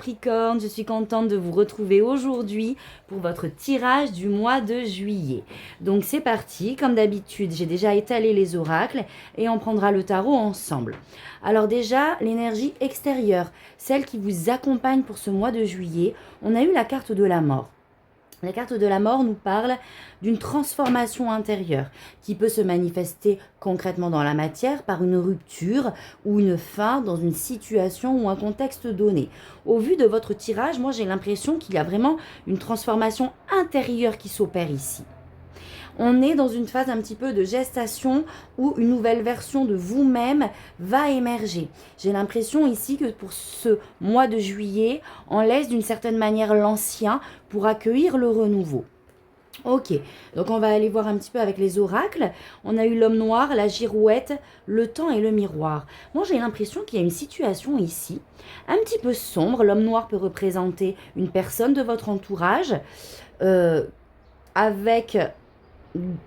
Capricorne, je suis contente de vous retrouver aujourd'hui pour votre tirage du mois de juillet. Donc c'est parti, comme d'habitude, j'ai déjà étalé les oracles et on prendra le tarot ensemble. Alors déjà, l'énergie extérieure, celle qui vous accompagne pour ce mois de juillet, on a eu la carte de la mort. La carte de la mort nous parle d'une transformation intérieure qui peut se manifester concrètement dans la matière par une rupture ou une fin dans une situation ou un contexte donné. Au vu de votre tirage, moi j'ai l'impression qu'il y a vraiment une transformation intérieure qui s'opère ici. On est dans une phase un petit peu de gestation où une nouvelle version de vous-même va émerger. J'ai l'impression ici que pour ce mois de juillet, on laisse d'une certaine manière l'ancien pour accueillir le renouveau. Ok, donc on va aller voir un petit peu avec les oracles. On a eu l'homme noir, la girouette, le temps et le miroir. Moi j'ai l'impression qu'il y a une situation ici, un petit peu sombre. L'homme noir peut représenter une personne de votre entourage avec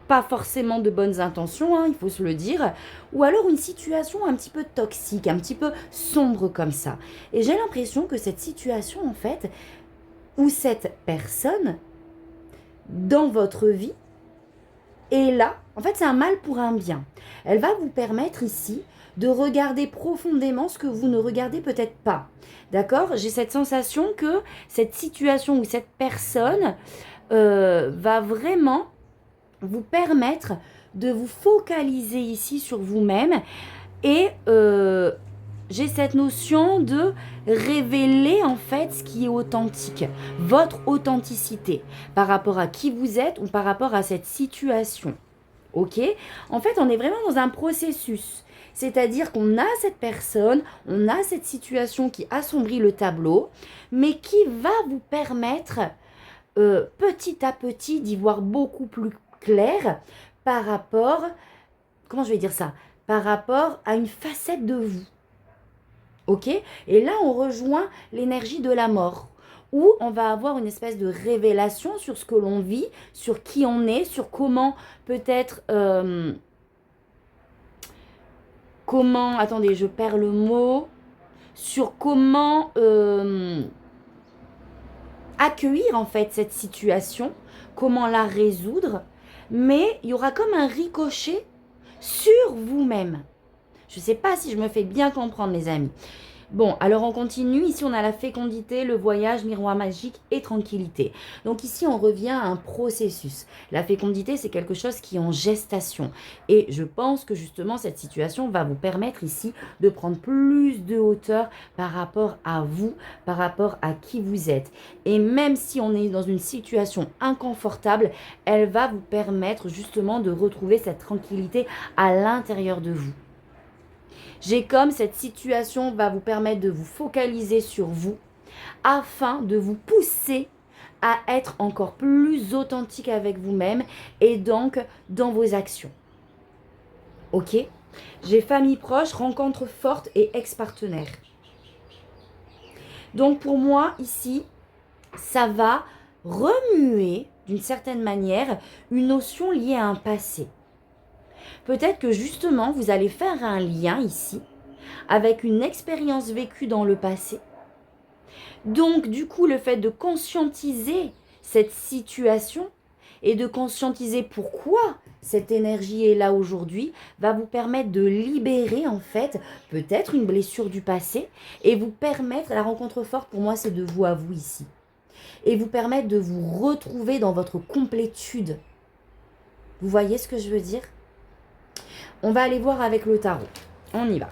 pas forcément de bonnes intentions, hein, il faut se le dire, ou alors une situation un petit peu toxique, un petit peu sombre comme ça. Et j'ai l'impression que cette situation, en fait, ou cette personne, dans votre vie, est là, en fait, c'est un mal pour un bien. Elle va vous permettre ici de regarder profondément ce que vous ne regardez peut-être pas. D'accord ? J'ai cette sensation que cette situation ou cette personne va vraiment vous permettre de vous focaliser ici sur vous-même et j'ai cette notion de révéler en fait ce qui est authentique, votre authenticité par rapport à qui vous êtes ou par rapport à cette situation. Ok ? En fait, on est vraiment dans un processus. C'est-à-dire qu'on a cette personne, on a cette situation qui assombrit le tableau, mais qui va vous permettre petit à petit d'y voir beaucoup plus clair par rapport, comment je vais dire ça, par rapport à une facette de vous. Ok ? Et là, on rejoint l'énergie de la mort, où on va avoir une espèce de révélation sur ce que l'on vit, sur qui on est, sur comment peut-être... comment... Attendez, je perds le mot. Sur comment accueillir en fait cette situation, comment la résoudre, mais il y aura comme un ricochet sur vous-même. Je ne sais pas si je me fais bien comprendre, mes amis. Bon, alors on continue. Ici, on a la fécondité, le voyage, miroir magique et tranquillité. Donc ici, on revient à un processus. La fécondité, c'est quelque chose qui est en gestation. Et je pense que justement, cette situation va vous permettre ici de prendre plus de hauteur par rapport à vous, par rapport à qui vous êtes. Et même si on est dans une situation inconfortable, elle va vous permettre justement de retrouver cette tranquillité à l'intérieur de vous. J'ai comme cette situation va vous permettre de vous focaliser sur vous afin de vous pousser à être encore plus authentique avec vous-même et donc dans vos actions. Ok ? J'ai famille proche, rencontre forte et ex-partenaire. Donc pour moi ici, ça va remuer d'une certaine manière une notion liée à un passé. Peut-être que justement, vous allez faire un lien ici avec une expérience vécue dans le passé. Donc, du coup, le fait de conscientiser cette situation et de conscientiser pourquoi cette énergie est là aujourd'hui va vous permettre de libérer en fait peut-être une blessure du passé et vous permettre, la rencontre forte pour moi c'est de vous à vous ici, et vous permettre de vous retrouver dans votre complétude. Vous voyez ce que je veux dire ? On va aller voir avec le tarot. On y va.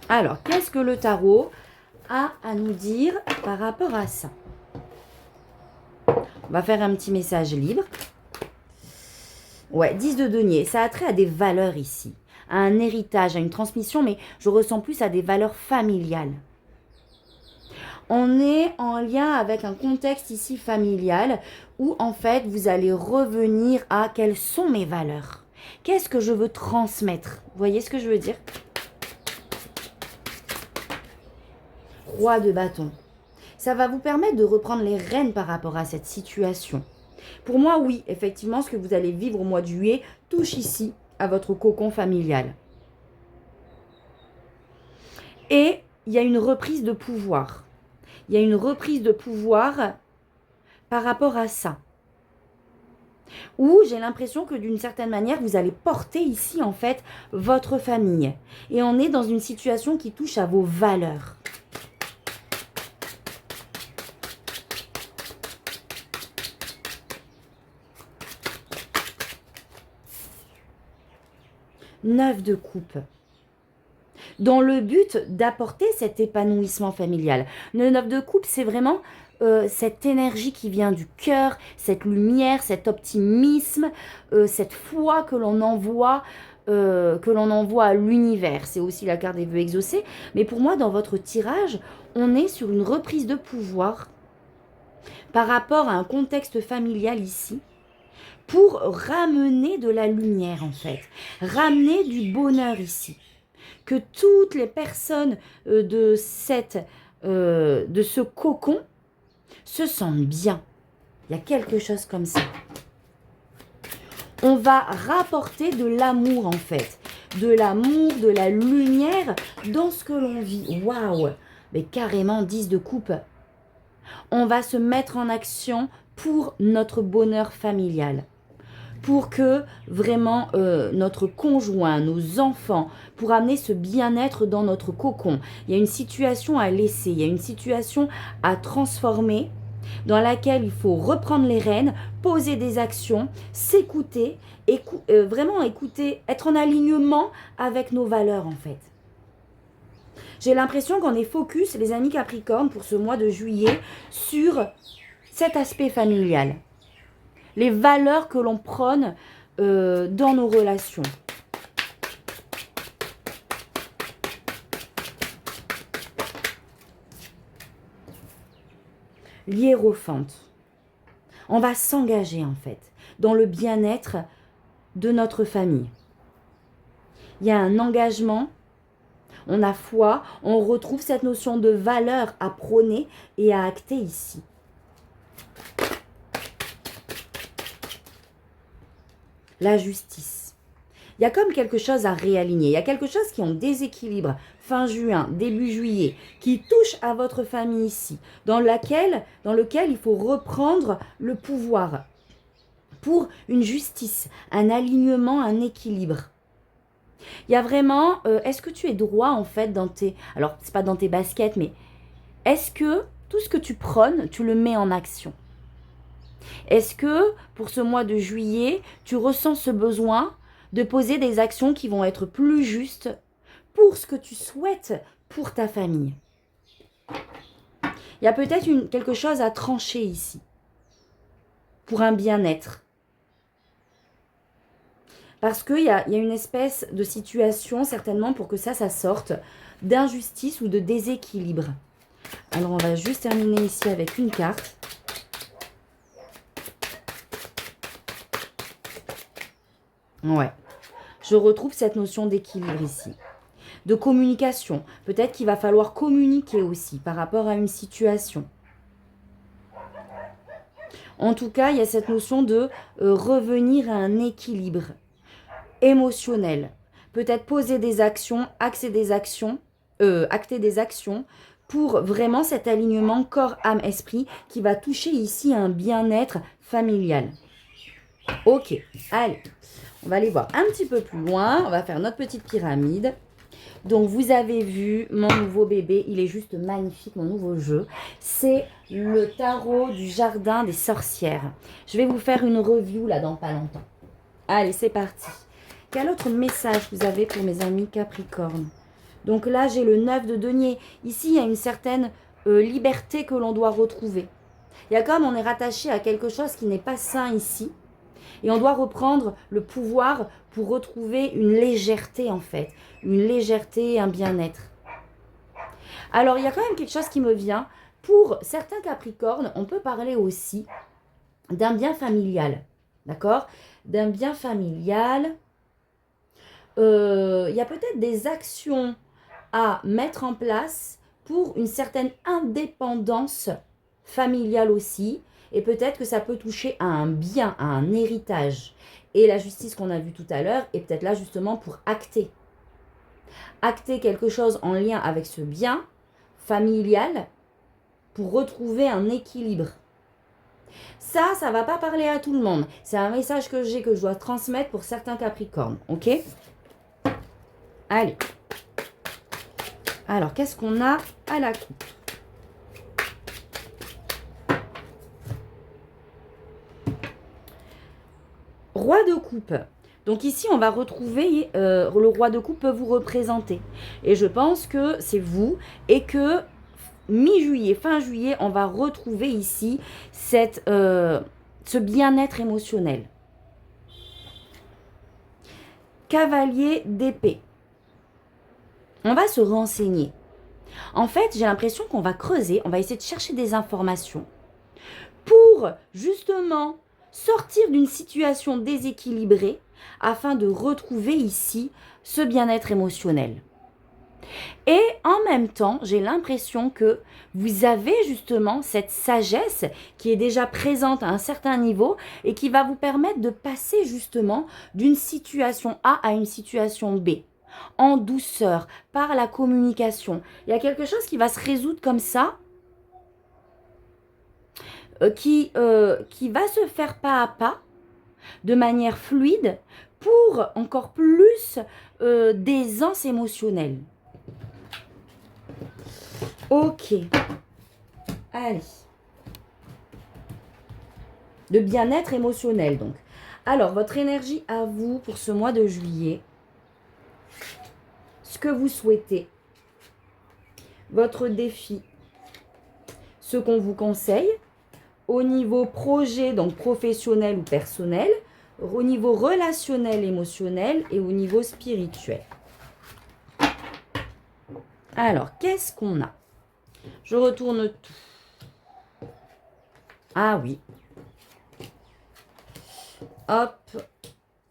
Alors, qu'est-ce que le tarot a à nous dire par rapport à ça ? On va faire un petit message libre. Ouais, 10 de denier. Ça a trait à des valeurs ici, à un héritage, à une transmission, mais je ressens plus à des valeurs familiales. On est en lien avec un contexte ici familial où en fait vous allez revenir à quelles sont mes valeurs. Qu'est-ce que je veux transmettre ? Vous voyez ce que je veux dire ? Roi de bâton. Ça va vous permettre de reprendre les rênes par rapport à cette situation. Pour moi, oui, effectivement, ce que vous allez vivre au mois de juillet touche ici à votre cocon familial. Et il y a une reprise de pouvoir. Il y a une reprise de pouvoir par rapport à ça. Où j'ai l'impression que d'une certaine manière, vous allez porter ici en fait votre famille. Et on est dans une situation qui touche à vos valeurs. Neuf de coupe. Dans le but d'apporter cet épanouissement familial. Le 9 de coupe, c'est vraiment cette énergie qui vient du cœur, cette lumière, cet optimisme, cette foi que l'on envoie à l'univers. C'est aussi la carte des vœux exaucés. Mais pour moi, dans votre tirage, on est sur une reprise de pouvoir par rapport à un contexte familial ici, pour ramener de la lumière en fait, ramener du bonheur ici. Que toutes les personnes de ce cocon se sentent bien. Il y a quelque chose comme ça. On va rapporter de l'amour en fait. De l'amour, de la lumière dans ce que l'on vit. Waouh! Mais carrément 10 de coupe. On va se mettre en action pour notre bonheur familial. Pour que vraiment notre conjoint, nos enfants, pour amener ce bien-être dans notre cocon. Il y a une situation à laisser, il y a une situation à transformer dans laquelle il faut reprendre les rênes, poser des actions, s'écouter, vraiment écouter, être en alignement avec nos valeurs en fait. J'ai l'impression qu'on est focus, les amis Capricorne, pour ce mois de juillet, sur cet aspect familial. Les valeurs que l'on prône dans nos relations. L'hiérophante. On va s'engager en fait dans le bien-être de notre famille. Il y a un engagement, on a foi, on retrouve cette notion de valeur à prôner et à acter ici. La justice. Il y a comme quelque chose à réaligner. Il y a quelque chose qui est en déséquilibre fin juin, début juillet, qui touche à votre famille ici, dans lequel il faut reprendre le pouvoir pour une justice, un alignement, un équilibre. Il y a vraiment, est-ce que tu es droit en fait dans tes, alors c'est pas dans tes baskets, mais est-ce que tout ce que tu prônes, tu le mets en action? Est-ce que, pour ce mois de juillet, tu ressens ce besoin de poser des actions qui vont être plus justes pour ce que tu souhaites pour ta famille? Il y a peut-être quelque chose à trancher ici, pour un bien-être. Parce qu'il y a une espèce de situation, certainement, pour que ça sorte, d'injustice ou de déséquilibre. Alors, on va juste terminer ici avec une carte. Ouais, je retrouve cette notion d'équilibre ici, de communication. Peut-être qu'il va falloir communiquer aussi par rapport à une situation. En tout cas, il y a cette notion de revenir à un équilibre émotionnel. Peut-être poser des actions, acter des actions pour vraiment cet alignement corps, âme, esprit qui va toucher ici un bien-être familial. Ok, allez. On va aller voir un petit peu plus loin. On va faire notre petite pyramide. Donc, vous avez vu mon nouveau bébé. Il est juste magnifique, mon nouveau jeu. C'est le tarot du jardin des sorcières. Je vais vous faire une review là dans pas longtemps. Allez, c'est parti. Quel autre message vous avez pour mes amis Capricorne? Donc là, j'ai le 9 de denier. Ici, il y a une certaine liberté que l'on doit retrouver. Il y a comme on est rattaché à quelque chose qui n'est pas sain ici. Et on doit reprendre le pouvoir pour retrouver une légèreté en fait. Une légèreté, un bien-être. Alors, il y a quand même quelque chose qui me vient. Pour certains Capricornes, on peut parler aussi d'un bien familial. D'accord? D'un bien familial. Il y a peut-être des actions à mettre en place pour une certaine indépendance familiale aussi. Et peut-être que ça peut toucher à un bien, à un héritage. Et la justice qu'on a vue tout à l'heure est peut-être là justement pour acter. Acter quelque chose en lien avec ce bien familial pour retrouver un équilibre. Ça ne va pas parler à tout le monde. C'est un message que j'ai, que je dois transmettre pour certains Capricornes. Ok? Allez. Alors, qu'est-ce qu'on a à la coupe? Roi de coupe. Donc ici, on va retrouver, le roi de coupe peut vous représenter. Et je pense que c'est vous et que mi-juillet, fin juillet, on va retrouver ici ce bien-être émotionnel. Cavalier d'épée. On va se renseigner. En fait, j'ai l'impression qu'on va creuser, on va essayer de chercher des informations pour justement sortir d'une situation déséquilibrée afin de retrouver ici ce bien-être émotionnel. Et en même temps, j'ai l'impression que vous avez justement cette sagesse qui est déjà présente à un certain niveau et qui va vous permettre de passer justement d'une situation A à une situation B, en douceur, par la communication. Il y a quelque chose qui va se résoudre comme ça, qui va se faire pas à pas, de manière fluide, pour encore plus d'aisance émotionnelle. Ok. Allez. De bien-être émotionnel, donc. Alors, votre énergie à vous pour ce mois de juillet. Ce que vous souhaitez. Votre défi. Ce qu'on vous conseille. Au niveau projet, donc professionnel ou personnel. Au niveau relationnel, émotionnel et au niveau spirituel. Alors, qu'est-ce qu'on a? Je retourne tout. Ah oui. Hop.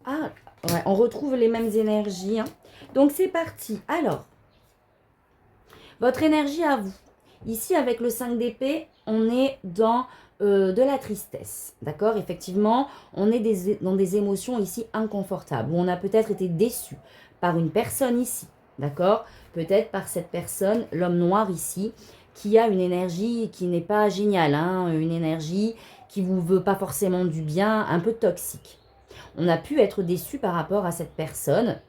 Ah, ouais, on retrouve les mêmes énergies. Hein. Donc, c'est parti. Alors, votre énergie à vous. Ici, avec le 5 d'épée, on est dans de la tristesse. D'accord? Effectivement, on est dans des émotions ici inconfortables. Où on a peut-être été déçu par une personne ici. D'accord? Peut-être par cette personne, l'homme noir ici, qui a une énergie qui n'est pas géniale. Hein, une énergie qui ne vous veut pas forcément du bien, un peu toxique. On a pu être déçu par rapport à cette personne.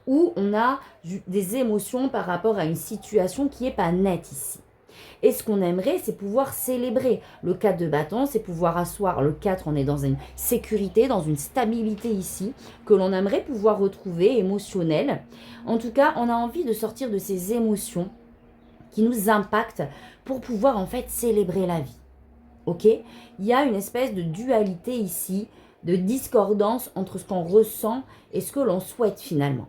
Ou on a des émotions par rapport à une situation qui n'est pas nette ici. Et ce qu'on aimerait, c'est pouvoir célébrer. Le 4 de bâton, c'est pouvoir asseoir. Le 4, on est dans une sécurité, dans une stabilité ici, que l'on aimerait pouvoir retrouver, émotionnelle. En tout cas, on a envie de sortir de ces émotions qui nous impactent pour pouvoir en fait célébrer la vie. Ok? Il y a une espèce de dualité ici, de discordance entre ce qu'on ressent et ce que l'on souhaite finalement.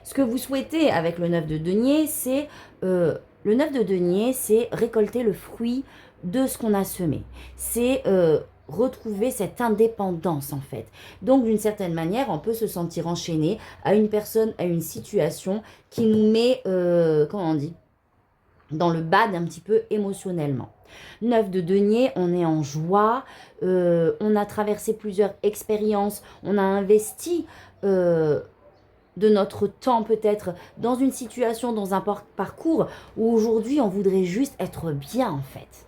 Ce que vous souhaitez avec le 9 de denier, c'est... le 9 de denier, c'est récolter le fruit de ce qu'on a semé. C'est retrouver cette indépendance en fait. Donc d'une certaine manière, on peut se sentir enchaîné à une personne, à une situation qui nous met, comment on dit, dans le bad un petit peu émotionnellement. 9 de denier, on est en joie, on a traversé plusieurs expériences, on a investi... de notre temps peut-être dans une situation, dans un parcours où aujourd'hui on voudrait juste être bien en fait.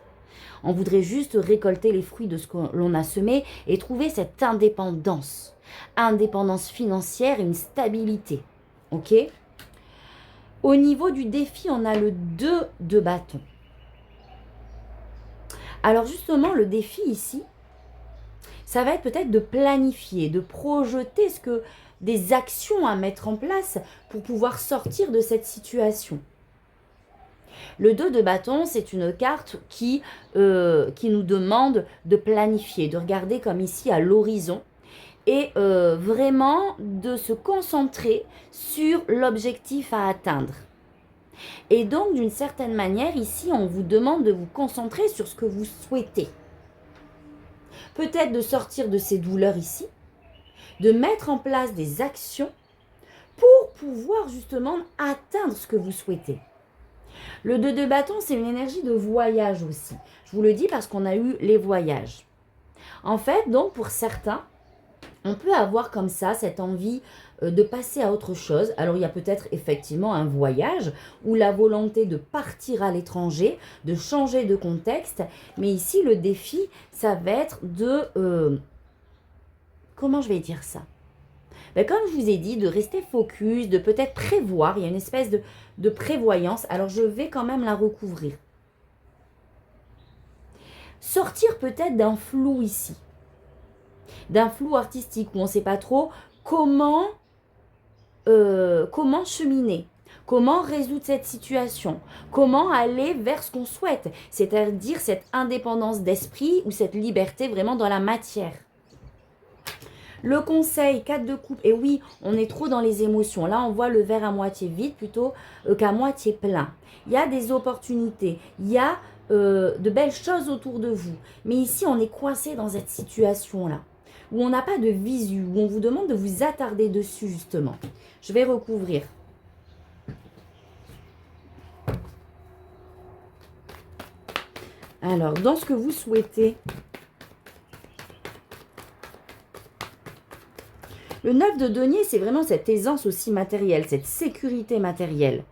On voudrait juste récolter les fruits de ce que l'on a semé et trouver cette indépendance. Indépendance financière et une stabilité. Ok? Au niveau du défi, on a le 2 de bâton. Alors justement, le défi ici, ça va être peut-être de planifier, de projeter des actions à mettre en place pour pouvoir sortir de cette situation. Le 2 de bâton, c'est une carte qui nous demande de planifier, de regarder comme ici à l'horizon et vraiment de se concentrer sur l'objectif à atteindre. Et donc, d'une certaine manière, ici, on vous demande de vous concentrer sur ce que vous souhaitez. Peut-être de sortir de ces douleurs ici, de mettre en place des actions pour pouvoir justement atteindre ce que vous souhaitez. Le 2 de bâton, c'est une énergie de voyage aussi. Je vous le dis parce qu'on a eu les voyages. En fait, donc pour certains, On peut avoir comme ça cette envie de passer à autre chose. Alors il y a peut-être effectivement un voyage ou la volonté de partir à l'étranger, de changer de contexte. Mais ici, le défi, ça va être de... comment je vais dire ça? Ben, comme je vous ai dit, de rester focus, de peut-être prévoir. Il y a une espèce de prévoyance. Alors je vais quand même la recouvrir. Sortir peut-être d'un flou ici. D'un flou artistique où on ne sait pas trop comment cheminer, comment résoudre cette situation, comment aller vers ce qu'on souhaite, c'est-à-dire cette indépendance d'esprit ou cette liberté vraiment dans la matière. Le conseil, 4 de coupe, et oui, on est trop dans les émotions. Là, on voit le verre à moitié vide plutôt qu'à moitié plein. Il y a des opportunités, il y a de belles choses autour de vous. Mais ici, on est coincé dans cette situation-là, où on n'a pas de visu, où on vous demande de vous attarder dessus, justement. Je vais recouvrir. Alors, dans ce que vous souhaitez, le 9 de denier, c'est vraiment cette aisance aussi matérielle, cette sécurité matérielle.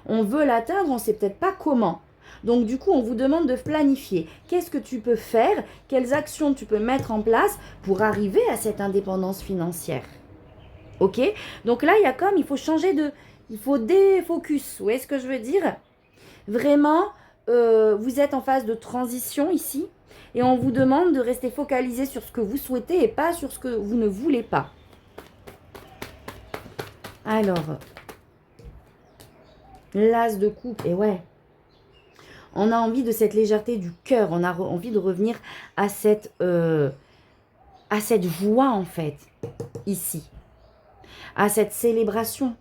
On veut l'atteindre, on ne sait peut-être pas comment. Donc du coup, on vous demande de planifier. Qu'est-ce que tu peux faire? Quelles actions tu peux mettre en place pour arriver à cette indépendance financière? Ok? Donc là, il y a comme, il faut changer de... Il faut défocus. Vous voyez ce que je veux dire? Vraiment, vous êtes en phase de transition ici. Et on vous demande de rester focalisé sur ce que vous souhaitez et pas sur ce que vous ne voulez pas. Alors, l'as de coupe, et ouais, on a envie de cette légèreté du cœur, on a envie de revenir à cette joie en fait, ici, à cette célébration.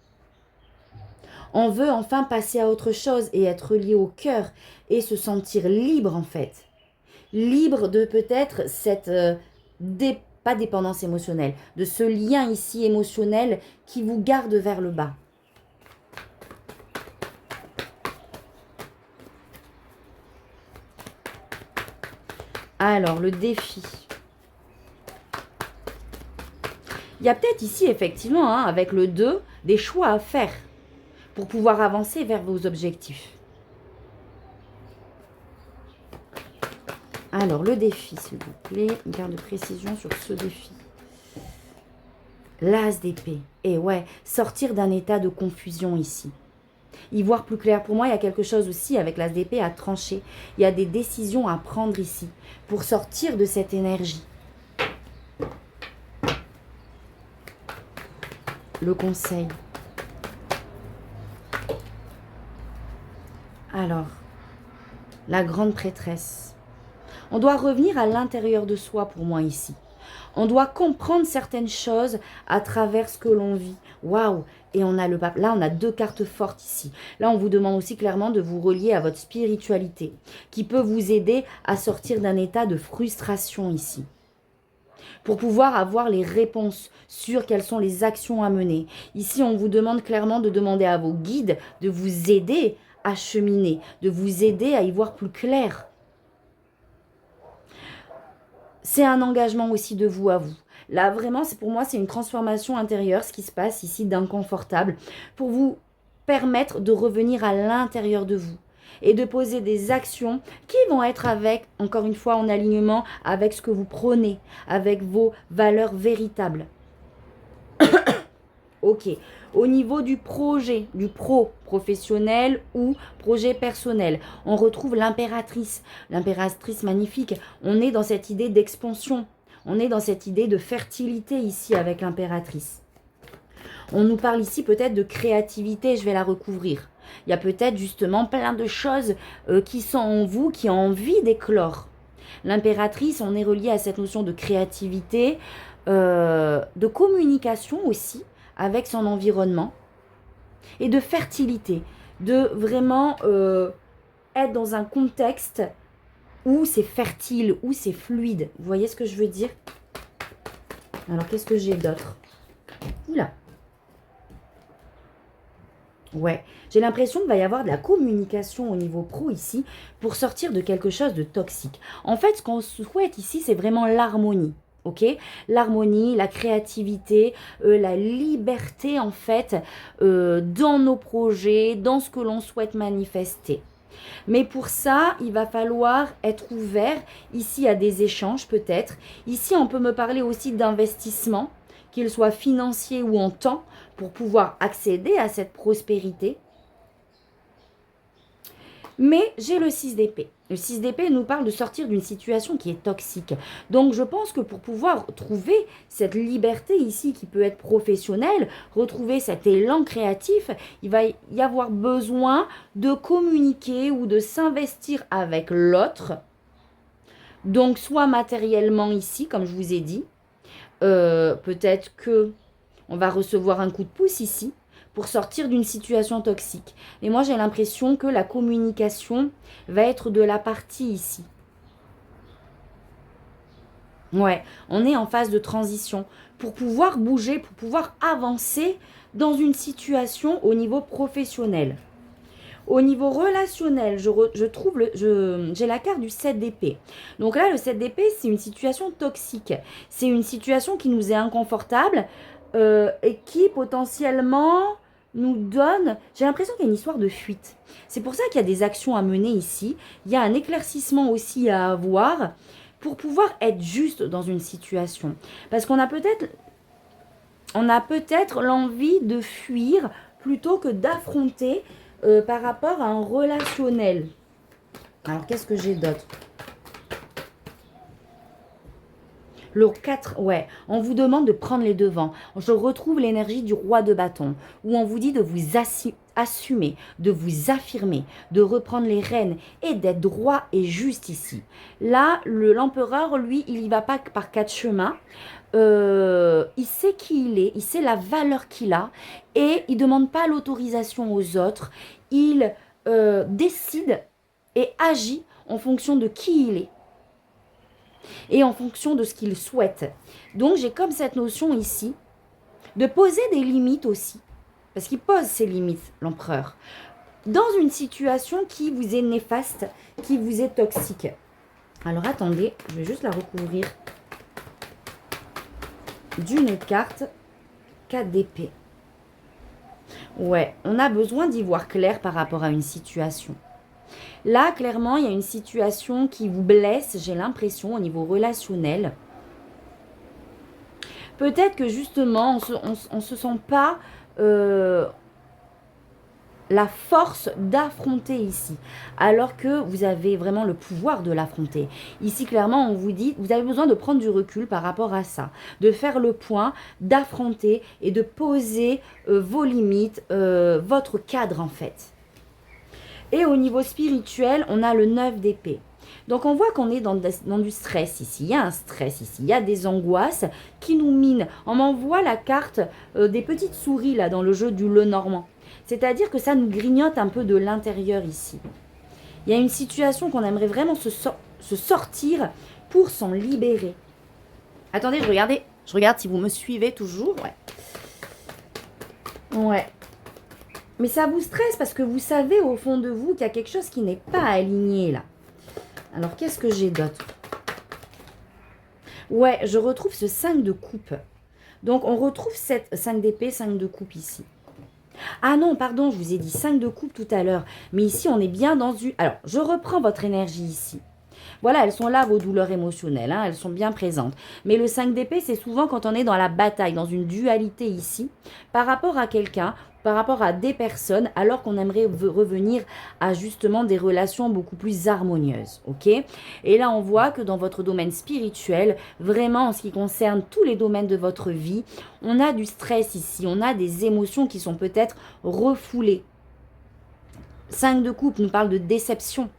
On veut enfin passer à autre chose et être lié au cœur et se sentir libre en fait. Libre de peut-être cette pas dépendance émotionnelle, de ce lien ici émotionnel qui vous garde vers le bas. Alors, le défi. Il y a peut-être ici, effectivement, hein, avec le 2, des choix à faire pour pouvoir avancer vers vos objectifs. Alors, le défi, s'il vous plaît. Une carte de précision sur ce défi. L'as d'épée. Et ouais, sortir d'un état de confusion ici. Y voir plus clair. Pour moi, il y a quelque chose aussi avec l'as d'épée à trancher. Il y a des décisions à prendre ici pour sortir de cette énergie. Le conseil. Alors, la grande prêtresse. On doit revenir à l'intérieur de soi pour moi ici. On doit comprendre certaines choses à travers ce que l'on vit. Waouh! Et on a le pape. Là, on a 2 cartes fortes ici. Là, on vous demande aussi clairement de vous relier à votre spiritualité, qui peut vous aider à sortir d'un état de frustration ici. Pour pouvoir avoir les réponses sur quelles sont les actions à mener. Ici, on vous demande clairement de demander à vos guides de vous aider à cheminer, de vous aider à y voir plus clair. C'est un engagement aussi de vous à vous. Là, vraiment, pour moi, c'est une transformation intérieure, ce qui se passe ici d'inconfortable, pour vous permettre de revenir à l'intérieur de vous et de poser des actions qui vont être avec, encore une fois, en alignement avec ce que vous prônez, avec vos valeurs véritables. Ok. Au niveau du projet, du professionnel ou projet personnel, on retrouve l'impératrice. L'impératrice magnifique. On est dans cette idée d'expansion. On est dans cette idée de fertilité ici avec l'impératrice. On nous parle ici peut-être de créativité, je vais la recouvrir. Il y a peut-être justement plein de choses qui sont en vous, qui ont envie d'éclore. L'impératrice, on est relié à cette notion de créativité, de communication aussi, avec son environnement et de fertilité, de vraiment être dans un contexte où c'est fertile, où c'est fluide. Vous voyez ce que je veux dire? Alors, qu'est-ce que j'ai d'autre? Oula. Ouais, j'ai l'impression qu'il va y avoir de la communication au niveau pro ici pour sortir de quelque chose de toxique. En fait, ce qu'on souhaite ici, c'est vraiment l'harmonie. ok? L'harmonie, la créativité, la liberté en fait dans nos projets, dans ce que l'on souhaite manifester. Mais pour ça, il va falloir être ouvert ici à des échanges peut-être. Ici, on peut me parler aussi d'investissement, qu'il soit financier ou en temps, pour pouvoir accéder à cette prospérité. Mais j'ai le 6 d'épée. Le 6 d'épée nous parle de sortir d'une situation qui est toxique. Donc je pense que pour pouvoir trouver cette liberté ici qui peut être professionnelle, retrouver cet élan créatif, il va y avoir besoin de communiquer ou de s'investir avec l'autre. Donc soit matériellement ici, comme je vous ai dit, peut-être que on va recevoir un coup de pouce ici pour sortir d'une situation toxique. Et moi, j'ai l'impression que la communication va être de la partie ici. Ouais, on est en phase de transition. Pour pouvoir bouger, pour pouvoir avancer dans une situation au niveau professionnel. Au niveau relationnel, je trouve, j'ai la carte du 7 d'épée. Donc là, le 7 d'épée, c'est une situation toxique. C'est une situation qui nous est inconfortable et qui potentiellement nous donne... J'ai l'impression qu'il y a une histoire de fuite. C'est pour ça qu'il y a des actions à mener ici. Il y a un éclaircissement aussi à avoir pour pouvoir être juste dans une situation. Parce qu'on a peut-être l'envie de fuir plutôt que d'affronter par rapport à un relationnel. Alors, qu'est-ce que j'ai d'autre? Le 4, ouais, on vous demande de prendre les devants. Je retrouve l'énergie du roi de bâton, où on vous dit de vous assumer, de vous affirmer, de reprendre les rênes et d'être droit et juste ici. Là, l'empereur, lui, il y va pas par quatre chemins. Il sait qui il est, il sait la valeur qu'il a et il ne demande pas l'autorisation aux autres. Il décide et agit en fonction de qui il est et en fonction de ce qu'il souhaite. Donc j'ai comme cette notion ici de poser des limites aussi, parce qu'il pose ses limites, l'empereur, dans une situation qui vous est néfaste, qui vous est toxique. Alors attendez, je vais juste la recouvrir d'une carte 4 d'épée. Ouais, on a besoin d'y voir clair par rapport à une situation. Là, clairement, il y a une situation qui vous blesse, j'ai l'impression, au niveau relationnel. Peut-être que justement, on ne se sent pas la force d'affronter ici, alors que vous avez vraiment le pouvoir de l'affronter. Ici, clairement, on vous dit, vous avez besoin de prendre du recul par rapport à ça, de faire le point, d'affronter et de poser vos limites, votre cadre en fait. Et au niveau spirituel, on a le 9 d'épée. Donc on voit qu'on est dans du stress ici, il y a un stress ici, il y a des angoisses qui nous minent. On m'envoie la carte des petites souris là dans le jeu du Lenormand. C'est-à-dire que ça nous grignote un peu de l'intérieur ici. Il y a une situation qu'on aimerait vraiment se sortir pour s'en libérer. Attendez, je regarde si vous me suivez toujours. Ouais. Mais ça vous stresse parce que vous savez au fond de vous qu'il y a quelque chose qui n'est pas aligné là. Alors, qu'est-ce que j'ai d'autre? Ouais, je retrouve ce 5 de coupe. Donc, on retrouve cette 5 d'épée, 5 de coupe ici. Ah non, pardon, je vous ai dit 5 de coupe tout à l'heure. Mais ici, on est bien dans du... Alors, je reprends votre énergie ici. Voilà, elles sont là, vos douleurs émotionnelles, hein, elles sont bien présentes. Mais le 5 d'épée, c'est souvent quand on est dans la bataille, dans une dualité ici, par rapport à quelqu'un, par rapport à des personnes, alors qu'on aimerait revenir à justement des relations beaucoup plus harmonieuses, ok? Et là, on voit que dans votre domaine spirituel, vraiment en ce qui concerne tous les domaines de votre vie, on a du stress ici, on a des émotions qui sont peut-être refoulées. 5 de coupe nous parle de déception.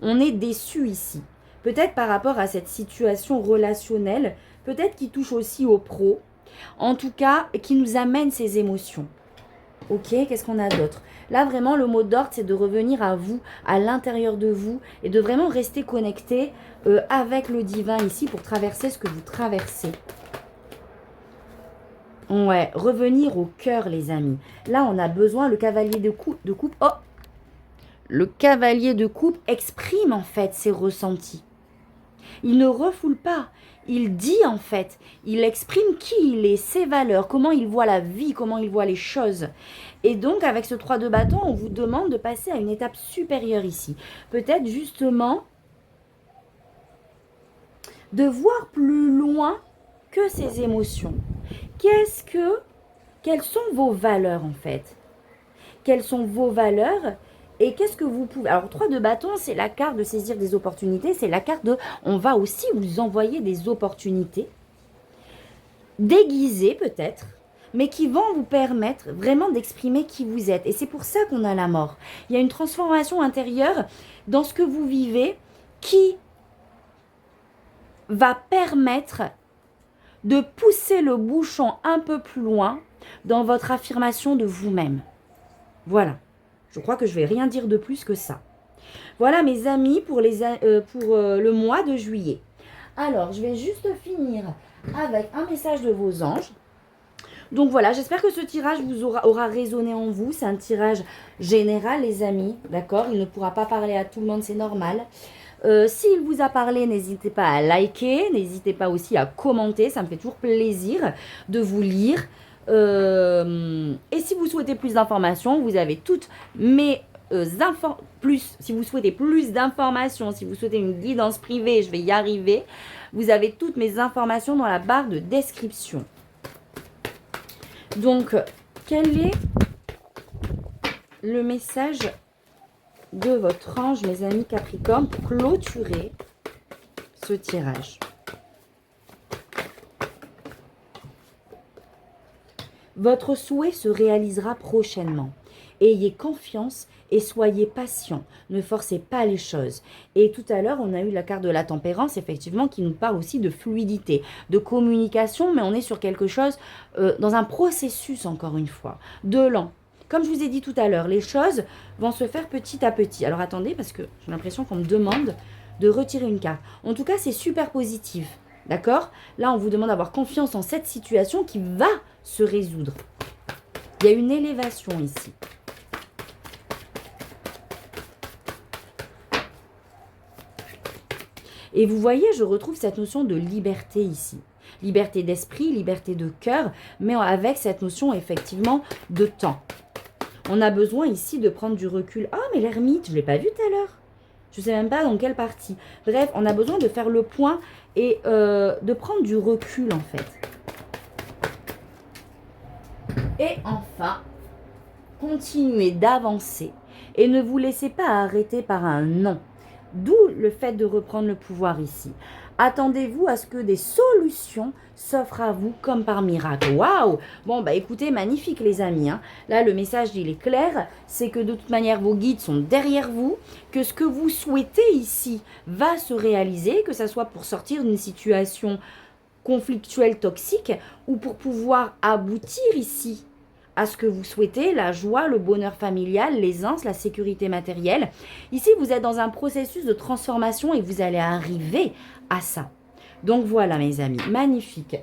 On est déçu ici. Peut-être par rapport à cette situation relationnelle, peut-être qui touche aussi aux pros, en tout cas qui nous amène ces émotions. Ok, qu'est-ce qu'on a d'autre? Là, vraiment, le mot d'ordre, c'est de revenir à vous, à l'intérieur de vous, et de vraiment rester connecté avec le divin ici pour traverser ce que vous traversez. Ouais, revenir au cœur, les amis. Là, on a besoin, le cavalier de coupe. Oh! Le cavalier de coupe exprime en fait ses ressentis. Il ne refoule pas. Il dit en fait, il exprime qui il est, ses valeurs, comment il voit la vie, comment il voit les choses. Et donc avec ce 3 de bâton, on vous demande de passer à une étape supérieure ici. Peut-être justement de voir plus loin que ses émotions. Quelles sont vos valeurs en fait? Quelles sont vos valeurs et qu'est-ce que vous pouvez... Alors, 3 de bâton, c'est la carte de saisir des opportunités. C'est la carte de... On va aussi vous envoyer des opportunités déguisées peut-être, mais qui vont vous permettre vraiment d'exprimer qui vous êtes. Et c'est pour ça qu'on a la mort. Il y a une transformation intérieure dans ce que vous vivez qui va permettre de pousser le bouchon un peu plus loin dans votre affirmation de vous-même. Voilà. Je crois que je ne vais rien dire de plus que ça. Voilà mes amis pour le mois de juillet. Alors, je vais juste finir avec un message de vos anges. Donc voilà, j'espère que ce tirage vous aura résonné en vous. C'est un tirage général les amis, d'accord? Il ne pourra pas parler à tout le monde, c'est normal. S'il vous a parlé, n'hésitez pas à liker, n'hésitez pas aussi à commenter, ça me fait toujours plaisir de vous lire. Et si vous souhaitez plus d'informations, vous avez toutes mes si vous souhaitez plus d'informations, si vous souhaitez une guidance privée, je vais y arriver, vous avez toutes mes informations dans la barre de description. Donc, quel est le message de votre ange, mes amis Capricorne, pour clôturer ce tirage? Votre souhait se réalisera prochainement. Ayez confiance et soyez patient. Ne forcez pas les choses. Et tout à l'heure, on a eu la carte de la tempérance, effectivement, qui nous parle aussi de fluidité, de communication, mais on est sur quelque chose, dans un processus, encore une fois, de lent. Comme je vous ai dit tout à l'heure, les choses vont se faire petit à petit. Alors attendez, parce que j'ai l'impression qu'on me demande de retirer une carte. En tout cas, c'est super positif. D'accord? Là, on vous demande d'avoir confiance en cette situation qui va se résoudre. Il y a une élévation ici. Et vous voyez, je retrouve cette notion de liberté ici. Liberté d'esprit, liberté de cœur, mais avec cette notion effectivement de temps. On a besoin ici de prendre du recul. Ah, mais l'ermite, je ne l'ai pas vu tout à l'heure. Je ne sais même pas dans quelle partie. Bref, on a besoin de faire le point et de prendre du recul en fait. Et enfin, continuez d'avancer et ne vous laissez pas arrêter par un non. D'où le fait de reprendre le pouvoir ici. Attendez-vous à ce que des solutions s'offrent à vous comme par miracle. Waouh! Bon, bah écoutez, magnifique les amis. Hein. Là, le message, il est clair. C'est que de toute manière, vos guides sont derrière vous. Que ce que vous souhaitez ici va se réaliser. Que ce soit pour sortir d'une situation conflictuelle, toxique. Ou pour pouvoir aboutir ici à ce que vous souhaitez, la joie, le bonheur familial, l'aisance, la sécurité matérielle. Ici, vous êtes dans un processus de transformation et vous allez arriver à ça. Donc voilà mes amis, magnifique.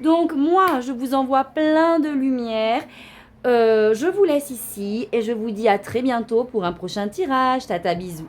Donc moi, je vous envoie plein de lumière. Je vous laisse ici et je vous dis à très bientôt pour un prochain tirage. Tata, bisous.